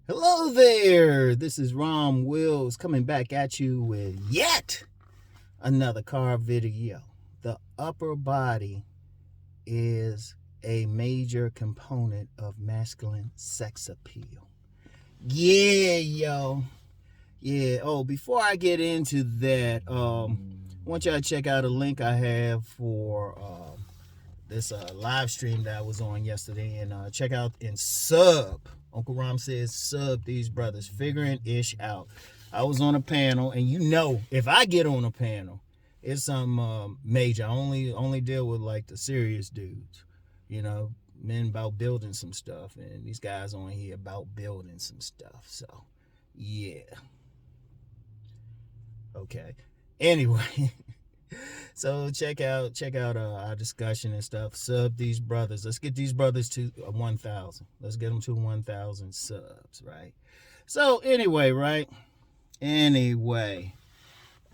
Hello there, this is Rom Wills coming back at you with yet another car video. The upper body is a major component of masculine sex appeal. Yeah, yo. Yeah, before I get into that, I want y'all to check out a link I have for this live stream that I was on yesterday, and check out and sub. Uncle Rom says sub these brothers, figuring ish out. I was on a panel, and if I get on a panel, it's some major. I only deal with like the serious dudes, men about building some stuff, and these guys on here about building some stuff. So, yeah. Okay. Anyway. So check out our discussion and stuff. Sub these brothers. Let's get these brothers to 1,000. Let's get them to 1,000 subs, right? So anyway, right? Anyway,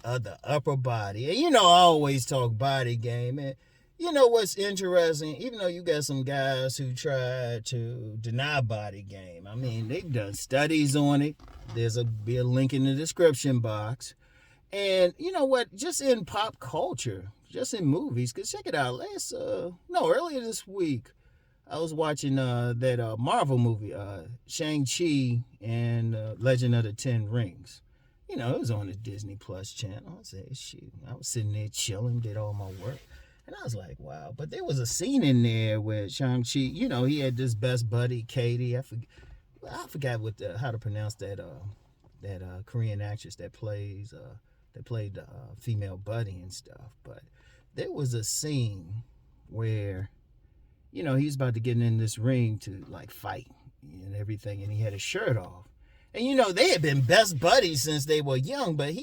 the upper body. And I always talk body game. And what's interesting? Even though you got some guys who try to deny body game. I mean, they've done studies on it. Be a link in the description box. And you know what? Just in pop culture, just in movies, because check it out. Earlier this week, I was watching that Marvel movie, Shang-Chi and Legend of the Ten Rings. It was on the Disney Plus channel. I said, shoot. I was sitting there chilling, did all my work. And I was like, wow. But there was a scene in there where Shang-Chi, he had this best buddy, Katie. I forgot how to pronounce that Korean actress that played the female buddy and stuff. But there was a scene where, he's about to get in this ring to like fight and everything, and he had his shirt off. And they had been best buddies since they were young, but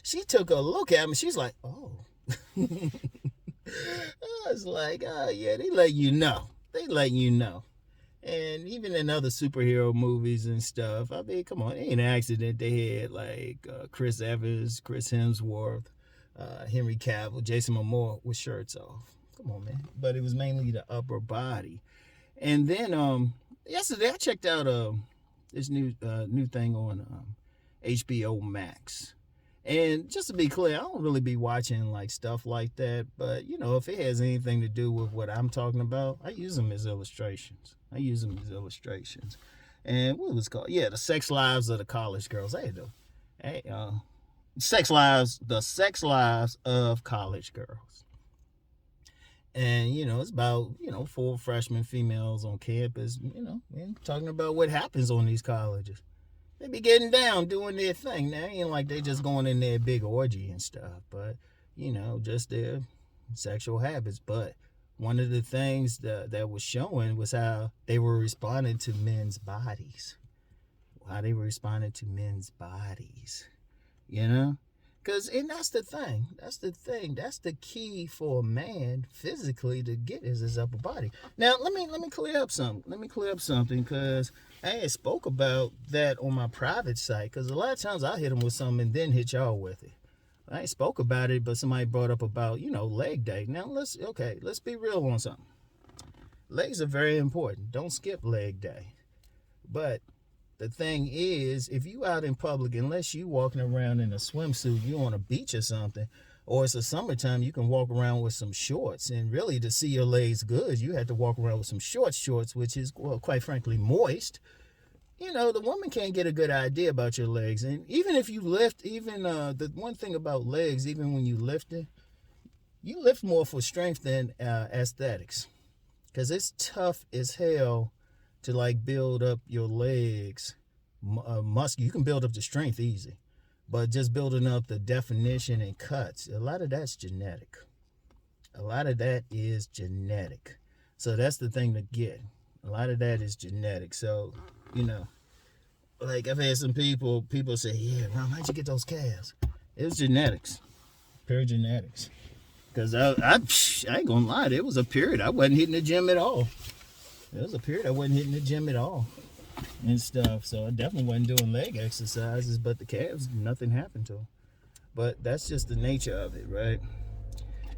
she took a look at him and she's like, oh. I was like, oh yeah, they let you know. And even in other superhero movies and stuff, I mean, come on, it ain't an accident they had like Chris Evans, Chris Hemsworth, Henry Cavill, Jason Momoa with shirts off. Come on, man. But it was mainly the upper body. And then yesterday I checked out this new thing on HBO Max. And just to be clear, I don't really be watching like stuff like that. But, if it has anything to do with what I'm talking about, I use them as illustrations. And what was it called? Yeah, the sex lives of the college girls. The sex lives of college girls. And, it's about, 4 freshman females on campus, and talking about what happens on these colleges. They be getting down, doing their thing. Now, it ain't like they just going in there big orgy and stuff, but, just their sexual habits. But one of the things that was showing was how they were responding to men's bodies. And that's the thing. That's the key for a man physically to get is his upper body. Now, let me clear up something because I had spoke about that on my private site, because a lot of times I hit them with something and then hit y'all with it. I ain't spoke about it, but somebody brought up about, leg day. Now, let's be real on something. Legs are very important. Don't skip leg day. But the thing is, if you out in public, unless you walking around in a swimsuit, you on a beach or something, or it's the summertime, you can walk around with some shorts. And really, to see your legs good, you have to walk around with some shorts, which is, well, quite frankly, moist. The woman can't get a good idea about your legs. And even if you lift, the one thing about legs, even when you lift it, you lift more for strength than aesthetics. Because it's tough as hell to like build up your legs. You can build up the strength easy. But just building up the definition and cuts, a lot of that's genetic. A lot of that is genetic. So that's the thing to get. A lot of that is genetic. So, like I've had some people say, yeah, Ron, how'd you get those calves? It was genetics. Pure genetics. Because I ain't gonna lie, there was a period I wasn't hitting the gym at all. And stuff. So I definitely wasn't doing leg exercises, but the calves, nothing happened to them. But that's just the nature of it, right?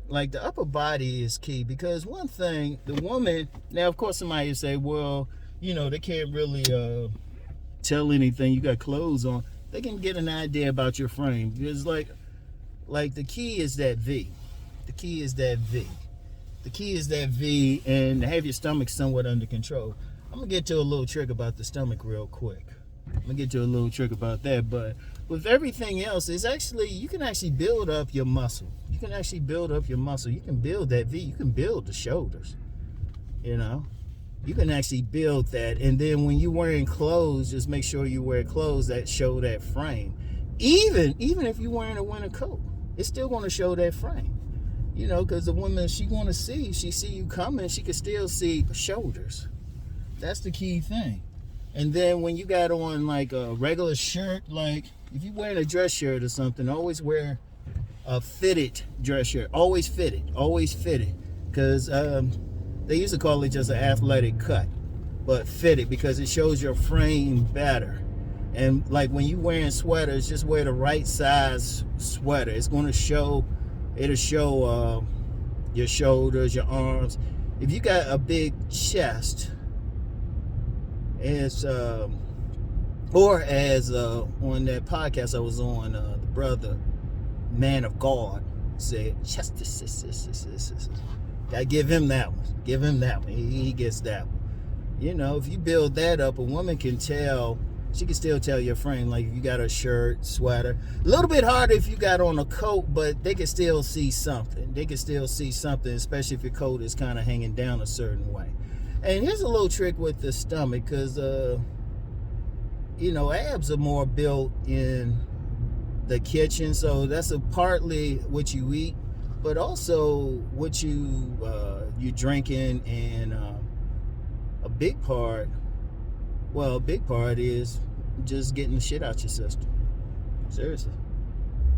Like the upper body is key, because one thing, the woman, now of course somebody would say, well, they can't really tell anything, you got clothes on, they can get an idea about your frame. Because like the key is that V. The key is that V. The key is that V, and have your stomach somewhat under control. I'm gonna get to a little trick about the stomach real quick. But with everything else, it's actually, you can actually build up your muscle. You can build that V. You can build the shoulders. You know, you can actually build that. And then when you're wearing clothes, just make sure you wear clothes that show that frame. Even if you're wearing a winter coat, it's still going to show that frame. You know, because the woman, she see you coming, she can still see shoulders. That's the key thing. And then when you got on like a regular shirt, like if you're wearing a dress shirt or something, always wear a fitted dress shirt. Always fitted. Because they used to call it just an athletic cut, but fitted, because it shows your frame better. And like when you wearing sweaters, just wear the right size sweater. It's going to show, it'll show your shoulders, your arms. If you got a big chest, as or as on that podcast I was on, the brother, man of God, said, gotta give him that one. He gets that one. You know, if you build that up, a woman can tell. She can still tell your frame. Like if you got a shirt, sweater. A little bit harder if you got on a coat, but they can still see something. Especially if your coat is kind of hanging down a certain way. And here's a little trick with the stomach, because you know, abs are more built in the kitchen, so that's partly what you eat, but also what you're drinking, and a big part is just getting the shit out your system. Seriously,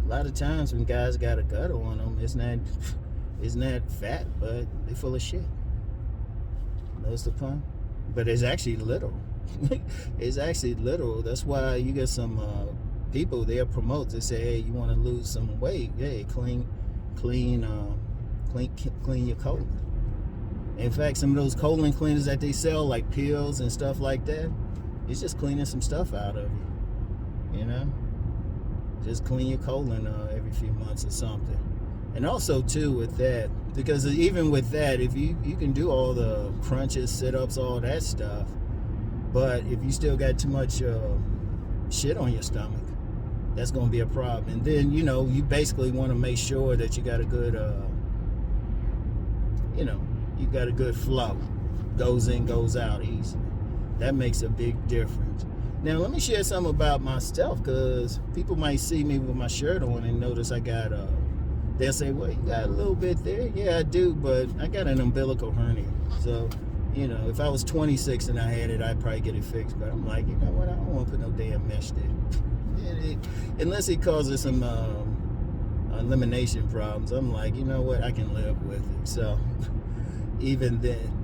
a lot of times when guys got a gut on them, it's not fat, but they full of shit. Notice the pun? But it's actually literal. That's why you get some people, they'll promote, they say, hey, you want to lose some weight, hey, clean your colon. In fact, some of those colon cleaners that they sell, like pills and stuff like that, it's just cleaning some stuff out of you. You know, just clean your colon every few months or something. And also too with that, because even with that, if you can do all the crunches, sit-ups, all that stuff, but if you still got too much shit on your stomach, that's going to be a problem. And then, you know, you basically want to make sure that you got a good you got a good flow, goes in, goes out easy. That makes a big difference. Now let me share something about myself, because people might see me with my shirt on and notice I got they'll say, well, you got a little bit there. Yeah, I do, but I got an umbilical hernia. So, you know, if I was 26 and I had it, I'd probably get it fixed. But I'm like, you know what? I don't want to put no damn mesh there. Unless it causes some elimination problems. I'm like, you know what? I can live with it. So, even then,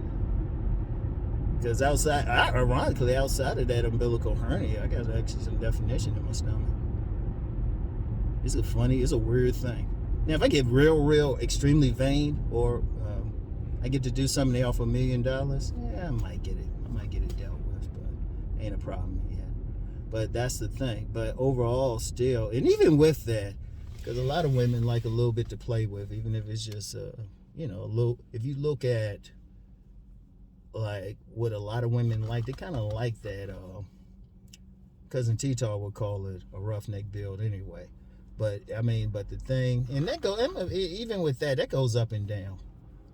because ironically, outside of that umbilical hernia, I got actually some definition in my stomach. It's a weird thing. Now, if I get real, extremely vain, or I get to do something they offer $1 million, yeah, I might get it dealt with, but ain't a problem yet. But that's the thing. But overall, still, and even with that, because a lot of women like a little bit to play with, even if it's just, you know, a little. If you look at like what a lot of women like, they kind of like that. Cousin T-Tar would call it a roughneck build anyway. But I mean, but the thing, and even with that goes up and down.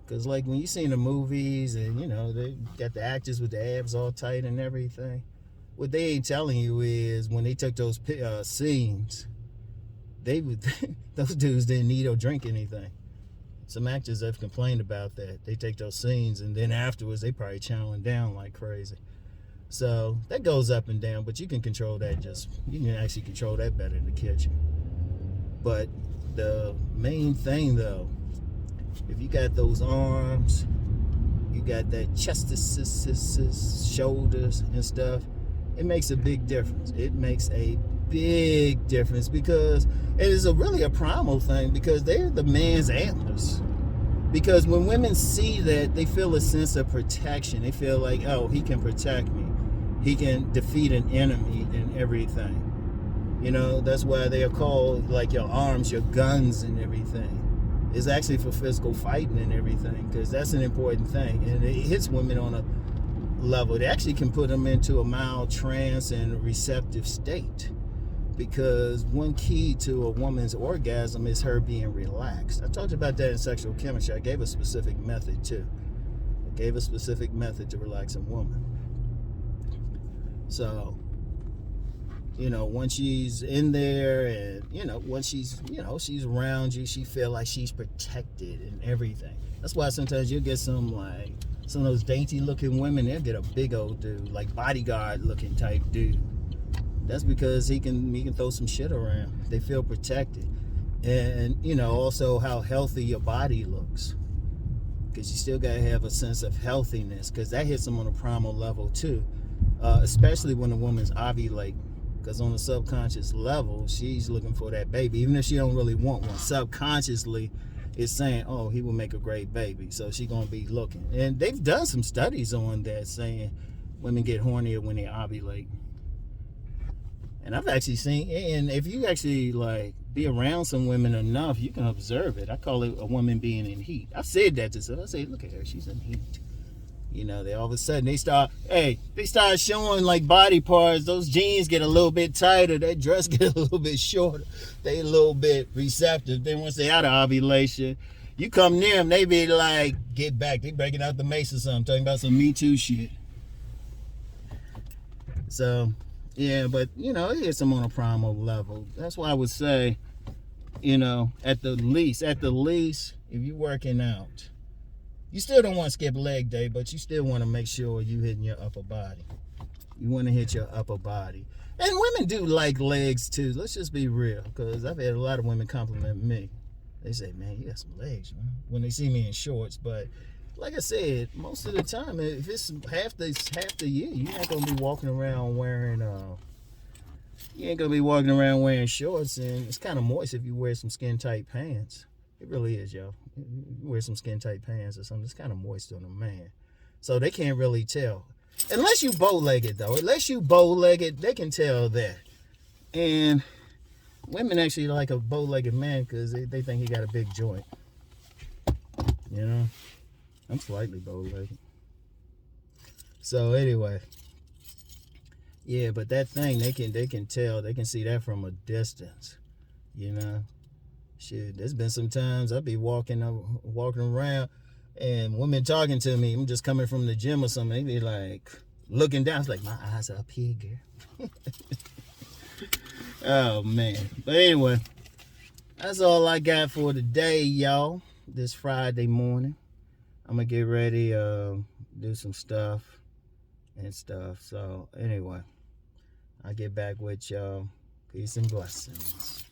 Because like when you see the movies, and you know, they got the actors with the abs all tight and everything, what they ain't telling you is when they took those scenes, those dudes didn't eat or drink anything. Some actors have complained about that. They take those scenes and then afterwards they probably chowing down like crazy. So that goes up and down, but you can control that. You can actually control that better in the kitchen. But the main thing though, if you got those arms, you got that chest, shoulders and stuff, it makes a big difference. It makes a big difference because it is really a primal thing, because they're the man's antlers. Because when women see that, they feel a sense of protection. They feel like, oh, he can protect me. he can defeat an enemy and everything. You know, that's why they are called like your arms, your guns and everything. It's actually for physical fighting and everything, because that's an important thing. And it hits women on a level. It actually can put them into a mild trance and receptive state, because one key to a woman's orgasm is her being relaxed. I talked about that in sexual chemistry. I gave a specific method too. I gave a specific method to relax a woman. So, you know, once she's in there and, you know, once she's, you know, she's around you, she feel like she's protected and everything. That's why sometimes you'll get some of those dainty looking women, they'll get a big old dude, like bodyguard looking type dude. That's because he can throw some shit around. They feel protected. And, you know, also how healthy your body looks. Because you still got to have a sense of healthiness, because that hits them on a primal level too. Especially when a woman's ovulating. Because on a subconscious level, she's looking for that baby. Even if she don't really want one, subconsciously, it's saying, oh, he will make a great baby. So she's going to be looking. And they've done some studies on that, saying women get hornier when they ovulate. And I've actually seen, and if you actually like be around some women enough, you can observe it. I call it a woman being in heat. I've said that to some. I say, look at her, she's in heat. You know, they all of a sudden they start showing like body parts. Those jeans get a little bit tighter. That dress get a little bit shorter. They a little bit receptive. Then once they out of ovulation, you come near them, they be like, get back. They breaking out the mace or something, talking about some Me Too shit. So, yeah, but, you know, it hits them on a primal level. That's why I would say, you know, at the least, if you're working out, you still don't want to skip leg day, but you still want to make sure you hitting your upper body. You want to hit your upper body. And women do like legs too. Let's just be real, because I've had a lot of women compliment me. They say, man, you got some legs, man, when they see me in shorts. But like I said, most of the time, if it's half the year, you're not gonna be walking around wearing shorts, and it's kind of moist if you wear some skin tight pants. It really is, yo. You wear some skin tight pants or something, it's kind of moist on a man. So they can't really tell. Unless you bow-legged, though. Unless you bow-legged, they can tell that. And women actually like a bow-legged man because they think he got a big joint. You know? I'm slightly bow-legged. So anyway. Yeah, but that thing, they can tell. They can see that from a distance. You know? Shit, there's been some times I'll be walking around and women talking to me. I'm just coming from the gym or something. They be like looking down. It's like, my eyes are up here, girl. Oh, man. But anyway, that's all I got for today, y'all. This Friday morning. I'm going to get ready, do some stuff and stuff. So, anyway, I'll get back with y'all. Peace and blessings.